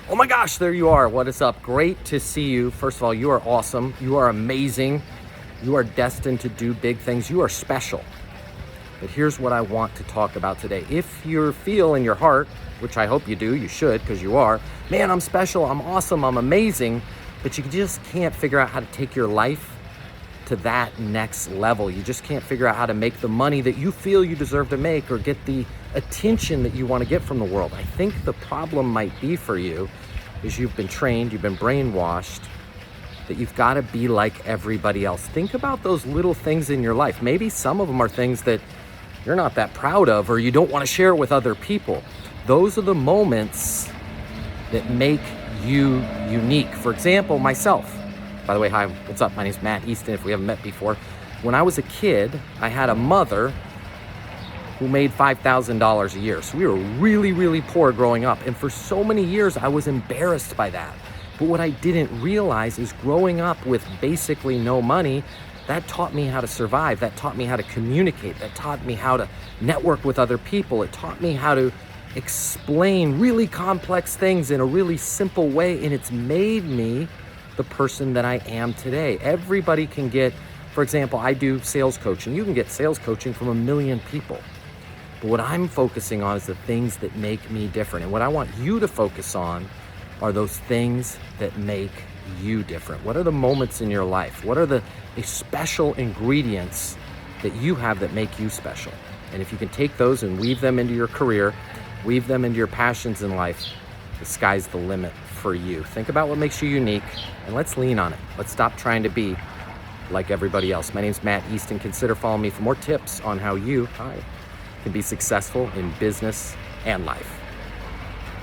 Oh my gosh, there you are. What is up? Great to see you. First of all, you are awesome. You are amazing. You are destined to do big things. You are special. But here's what I want to talk about today. If you feel in your heart, which I hope you do, you should, because you are, man, I'm special, I'm awesome, I'm amazing, but you just can't figure out how to take your life to that next level. You just can't figure out how to make the money that you feel you deserve to make or get the attention that you want to get from the world. I think the problem might be for you is you've been trained, you've been brainwashed that you've got to be like everybody else. Think about those little things in your life. Maybe some of them are things that you're not that proud of or you don't want to share with other people. Those are the moments that make you unique. For example, myself. By the way, hi, what's up? My name's Matt Easton, if we haven't met before. When I was a kid, I had a mother who made $5,000 a year. So we were really, really poor growing up. And for so many years, I was embarrassed by that. But what I didn't realize is growing up with basically no money, that taught me how to survive. That taught me how to communicate. That taught me how to network with other people. It taught me how to explain really complex things in a really simple way. And it's made me the person that I am today. Everybody can get, for example, I do sales coaching. You can get sales coaching from 1 million people. But what I'm focusing on is the things that make me different. And what I want you to focus on are those things that make you different. What are the moments in your life? What are the special ingredients that you have that make you special? And if you can take those and weave them into your career, weave them into your passions in life, the sky's the limit for you. Think about what makes you unique and let's lean on it. Let's stop trying to be like everybody else. My name's Matt Easton. Consider following me for more tips on how you can be successful in business and life.